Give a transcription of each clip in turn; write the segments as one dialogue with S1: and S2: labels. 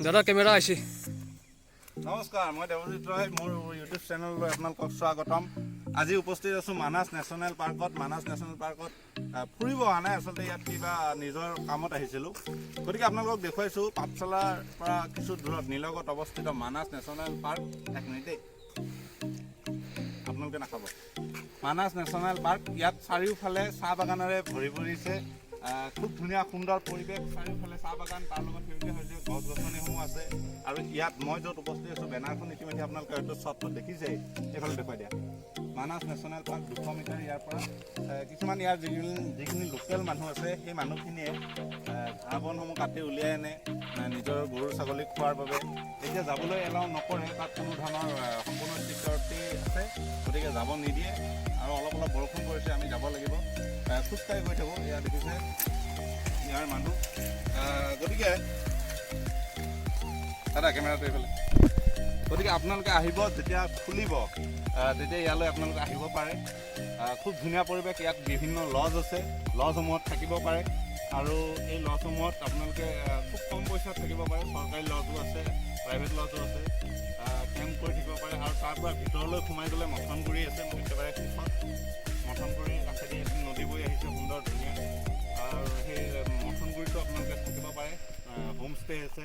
S1: দাদা কেমেৰা আইছি।
S2: নমস্কাৰ, মই দেৱজিৎ ৰয়, মোৰ ইউটিউব চেনেললৈ আপোনালোকক স্বাগতম। আজি উপস্থিত আছোঁ মানাস নেশ্যনেল পাৰ্কত। মানাস নেশ্যনেল পাৰ্কত ফুৰিব অহা নাই, আচলতে ইয়াত কিবা নিজৰ কামত আহিছিলোঁ। গতিকে আপোনালোকক দেখুৱাইছোঁ পাঠশালাৰ পৰা কিছু দূৰত নিলগত অৱস্থিত মানাস নেশ্যনেল পাৰ্ক। এক মিনিটেই, আপোনালোকে নাখাব। মানাস নেশ্যনেল পাৰ্ক, ইয়াত চাৰিওফালে চাহ বাগানেৰে ভৰি পৰিছে। খুব ধুনীয়া সুন্দৰ পৰিৱেশ, চাৰিওফালে চাহ বাগান, তাৰ লগত সেউজীয়া সেউজীয়া গছ গছনিসমূহ আছে। আৰু ইয়াত মই য'ত উপস্থিত আছোঁ, বেনাৰখন ইতিমধ্যে আপোনালোকে হয়তো শ্বটটো দেখিছেই। এইফালে দেখুৱাই দিয়া। মানাস নেশ্যনেল পাৰ্ক 200 মিটাৰ ইয়াৰ পৰা। কিছুমান ইয়াৰ যিখিনি লোকেল মানুহ আছে, সেই মানুহখিনিয়ে ঘাঁহ বনসমূহ কাটি উলিয়াই আনে নিজৰ গৰু ছাগলীক খোৱাৰ বাবে। এতিয়া যাবলৈ এলাও নকৰে, তাত কোনো ধৰণৰ সম্পূৰ্ণ চিকিউৰিটি আছে, গতিকে যাব নিদিয়ে। আৰু অলপ অলপ বৰষুণ পৰিছে, আমি যাব লাগিব। খোজকাঢ়ি গৈ থাকোঁ, এয়া দেখিছে ইয়াৰ মানুহ। গতিকে দাদা কেমেৰাটো এইফালে। গতিকে আপোনালোকে আহিব, যেতিয়া খুলিব তেতিয়া ইয়ালৈ আপোনালোকে আহিব পাৰে। খুব ধুনীয়া পৰিৱেশ, ইয়াত বিভিন্ন লজ আছে, লজসমূহত থাকিব পাৰে। আৰু এই লজসমূহত আপোনালোকে খুব কম পইচাত থাকিব পাৰে। চৰকাৰী লজো আছে, প্ৰাইভেট লজো আছে, কেম্প কৰি থাকিব পাৰে। আৰু তাৰ পৰা ভিতৰলৈ সোমাই গ'লে মথনগুৰি আছে, একেবাৰে শেষত মথনগুৰি কাষেদি এখন নদী বৈ আহিছে, সুন্দৰ ধুনীয়া। আৰু সেই মথনগুৰিটো আপোনালোকে থাকিব পাৰে, হোমষ্টে আছে।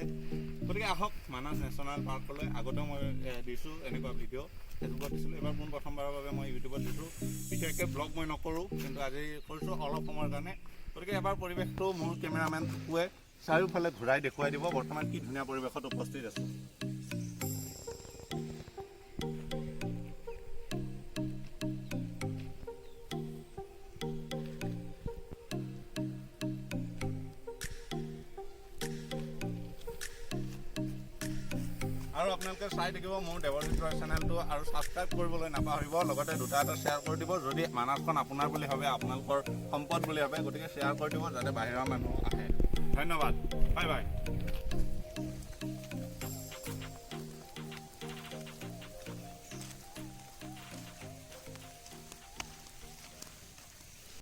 S2: গতিকে আহক মানাস নেশ্যনেল পাৰ্কলৈ। আগতেও মই দিছোঁ এনেকুৱা ভিডিঅ', ফেচবুকত দিছিলোঁ। এবাৰ প্ৰথমবাৰৰ বাবে মই ইউটিউবত দিছোঁ। বিশেষকৈ ব্লগ মই নকৰোঁ, কিন্তু আজি কৰিছোঁ অলপ সময়ৰ কাৰণে। গতিকে এবাৰ পৰিৱেশটো মোৰ কেমেৰামেন টুকুৱে চাৰিওফালে ঘূৰাই দেখুৱাই দিব, বৰ্তমান কি ধুনীয়া পৰিৱেশত উপস্থিত আছোঁ। আৰু আপোনালোকে চাই থাকিব মোৰ দেৱজিৎ ৰয় চেনেলটো, আৰু ছাবস্ক্ৰাইব কৰিবলৈ নাপাহৰিব। লগতে দুটা এটা শ্বেয়াৰ কৰি দিব, যদি মানাসখন আপোনাৰ বুলি ভাবে, আপোনালোকৰ সম্পদ বুলি ভাবে। গতিকে শ্বেয়াৰ কৰি দিব, যাতে বাহিৰৰ মানুহ আহে। ধন্যবাদ, বাই বাই।